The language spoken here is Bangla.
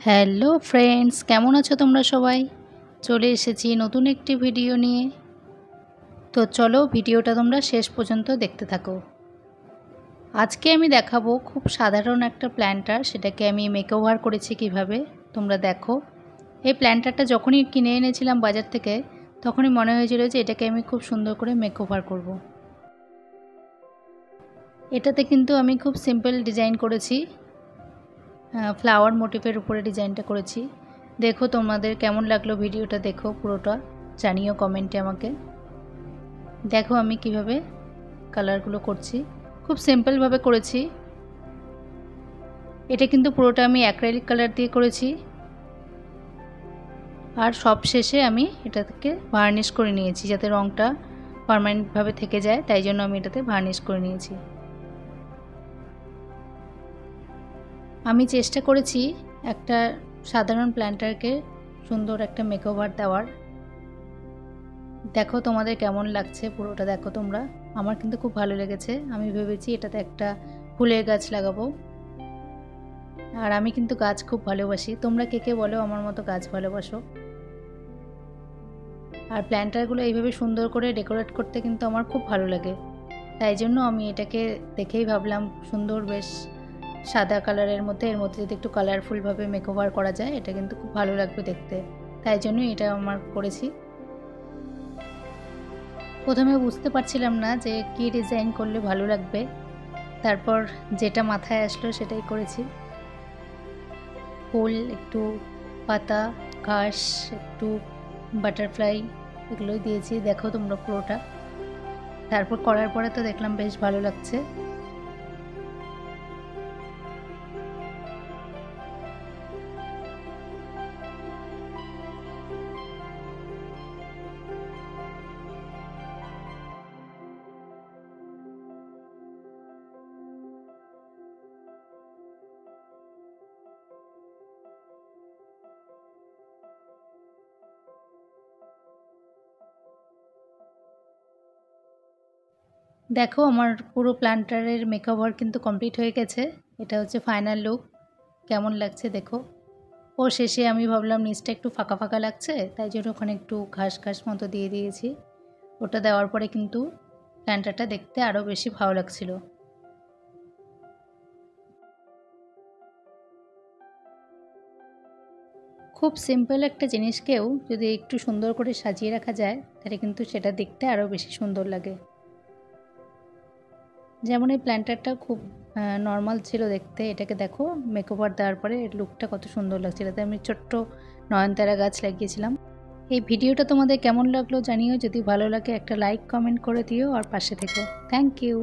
হ্যালো ফ্রেন্ডস, কেমন আছো তোমরা সবাই? চলে এসেছি নতুন একটি ভিডিও নিয়ে। তো চলো ভিডিওটা তোমরা শেষ পর্যন্ত দেখতে থাকো। আজকে আমি দেখাবো খুব সাধারণ একটা প্ল্যান্টার, সেটাকে আমি মেকওভার করেছি কিভাবে তোমরা দেখো। এই প্ল্যান্টারটা যখনই কিনে এনেছিলাম বাজার থেকে, তখনই মনে হয়েছিল যে এটাকে আমি খুব সুন্দর করে মেকওভার করব। এটাতে কিন্তু আমি খুব সিম্পল ডিজাইন করেছি, ফ্লাওয়ার মোটিভের উপরে ডিজাইনটা করেছি। দেখো তোমাদের কেমন লাগলো ভিডিওটা, দেখো পুরোটা জানিও কমেন্টে আমাকে। দেখো আমি কিভাবে কালারগুলো করছি, খুব সিম্পলভাবে করেছি। এটা কিন্তু পুরোটা আমি অ্যাক্রিলিক কালার দিয়ে করেছি, আর সব শেষে আমি এটাকে ভার্নিশ করে নিয়েছি যাতে রঙটা পার্মানেন্টভাবে থেকে যায়, তাই জন্য আমি এটাতে ভার্নিশ করে নিয়েছি। আমি চেষ্টা করেছি একটা সাধারণ প্ল্যান্টারকে সুন্দর একটা মেকওভার দেওয়ার। দেখো তোমাদের কেমন লাগছে পুরোটা দেখো তোমরা। আমার কিন্তু খুব ভালো লেগেছে। আমি ভেবেছি এটাতে একটা ফুলের গাছ লাগাবো। আর আমি কিন্তু গাছ খুব ভালোবাসি। তোমরা কে কে বলো আমার মতো গাছ ভালোবাসো? আর প্ল্যান্টারগুলো এইভাবে সুন্দর করে ডেকোরেট করতে কিন্তু আমার খুব ভালো লাগে, তাই জন্য আমি এটাকে দেখেই ভাবলাম সুন্দর বেশ সাদা কালারের মধ্যে, এর মধ্যে যদি একটু কালারফুলভাবে মেকওভার করা যায় এটা কিন্তু খুব ভালো লাগবে দেখতে, তাই জন্যই এটা আমার করেছি। প্রথমে বুঝতে পারছিলাম না যে কী ডিজাইন করলে ভালো লাগবে, তারপর যেটা মাথায় আসলো সেটাই করেছি। ফুল, একটু পাতা, ঘাস, একটু বাটারফ্লাই, এগুলোই দিয়েছি। দেখো তোমরা পুরোটা। তারপর করার পরে তো দেখলাম বেশ ভালো লাগছে। দেখো আমার পুরো প্ল্যান্টারের মেকওভার কিন্তু কমপ্লিট হয়ে গেছে। এটা হচ্ছে ফাইনাল লুক। কেমন লাগছে দেখো। ও শেষে আমি ভাবলাম নিচটা একটু ফাঁকা ফাঁকা লাগছে, তাই জন্য ওখানে একটু ঘাস ঘাস মতো দিয়ে দিয়েছি। ওটা দেওয়ার পরে কিন্তু প্ল্যান্টারটা দেখতে আরও বেশি ভালো লাগছিল। খুব সিম্পল একটা জিনিসকেও যদি একটু সুন্দর করে সাজিয়ে রাখা যায়, তাহলে কিন্তু সেটা দেখতে আরও বেশি সুন্দর লাগে। যেমন এই প্ল্যান্টারটা খুব নর্মাল ছিল দেখতে, এটাকে দেখো মেকওভার দেওয়ার পরে লুকটা কত সুন্দর লাগছিল। তাই আমি ছোট্ট নয়নতারা গাছ লাগিয়েছিলাম। এই ভিডিওটা তোমাদের কেমন লাগলো জানিও। যদি ভালো লাগে একটা লাইক কমেন্ট করে দিও আর পাশে থেকো। Thank you.